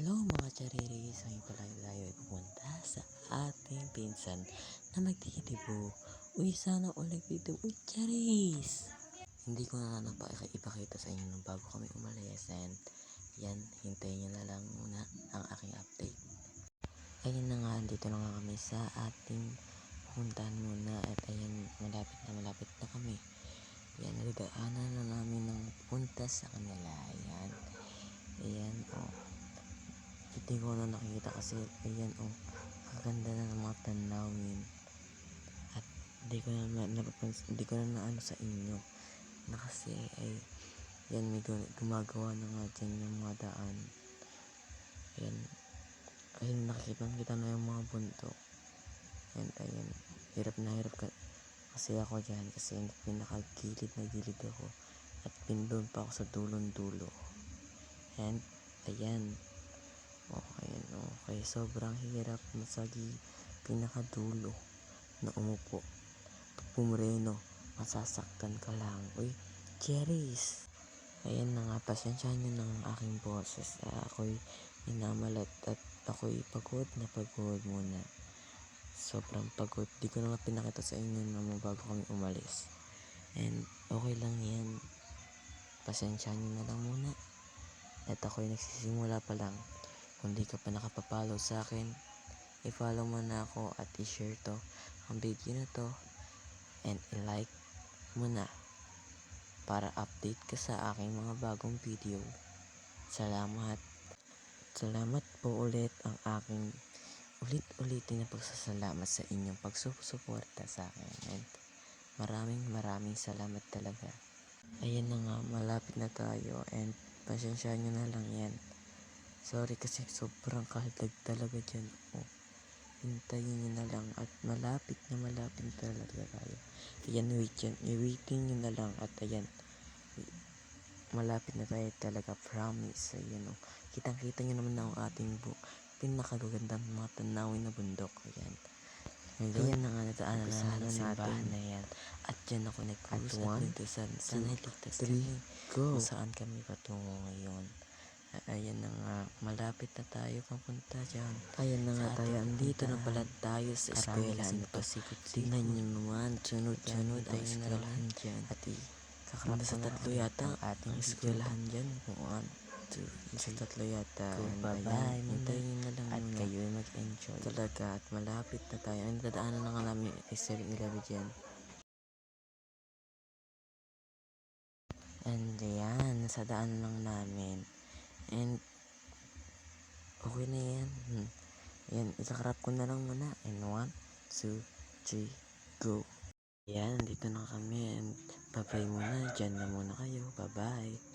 Hello mga chariris, ngayon pala tayo ay pupunta sa ating pinsan na magtitibo. Uy, sana all nagtitibo. Uy, charis! Hindi ko na ipakita sa inyo nung bago kami umalis and yan, hintayin nyo na lang muna ang aking update. Ayun na nga, dito na nga kami sa ating pupuntahan muna at ayan, malapit na kami. Yan, nagdaanan na namin ng punta sa kanila. Ayan, oh. Hindi ko na nakikita kasi ayan kaganda na ng mga tanawin at hindi ko na naano sa inyo na kasi ay yan may gumagawa na nga dyan yung mga daan. Ayun nakikita na yung mga bundok and ayan hirap na hirap kasi ako dyan kasi pinakagilid na gilid ako at pindon pa ako sa dulong dulo and ayan. Okay, sobrang hirap na sa pinakadulo na umupo. Pag pumreno, masasaktan ka lang. Uy, cherries! Ayan na nga, pasensyahan nyo ng aking boses. Ako'y minamalat at ako'y pagod na pagod muna. Sobrang pagod. Di ko na nga pinakita sa inyo na bago kami umalis. And okay lang yan. Pasensyahan nyo na lang muna. At ako'y nagsisimula pa lang. Kung di ka pa nakapapollow sa akin, i-follow mo na ako at i-share to ang video na to and i-like mo na para update ka sa aking mga bagong video. Salamat po ulit ang aking ulit-ulitin na pagsasalamat sa inyong pagsusuporta sa akin and maraming salamat talaga. Ayan na nga, malapit na tayo and pasensya nyo na lang yan. Sorry kasi sobrang kahalag talaga dyan. Hintayin nyo na lang at malapit talaga tayo. Ayan, waitin nyo na lang at ayan. Malapit na tayo talaga, promise. Ayan kitang-kita nyo naman na ang ating pinakagagandang mga tanawin na bundok. Ayan na nga, nataanan na ng simbahan na yan. At dyan ako nag-cruise at nagdasal. Sana iligtas kami kung saan kami patungo ngayon. Ayan na nga, malapit na tayo papunta dyan. Ayan na nga tayo, andito na pala tayo sa eskwelahan to. Tingnan nyo naman, sunod-sunod ang eskwelahan dyan. At kakarap sa tatlo yata ang eskwelahan dyan. 1, 2, sa tatlo yata. Bye-bye, hintayin nyo na lang muna. At kayo ay mag-enjoy. Talaga, at malapit na tayo. Ang dadaanan na nga namin ay 7-Eleven dyan. And ayan, nasa daan lang namin. And okay na yan. Ayan, ikakarap ko na lang muna. And 1, 2, 3, go. Ayan, dito na kami. And bye-bye muna. Diyan na muna kayo. Bye-bye.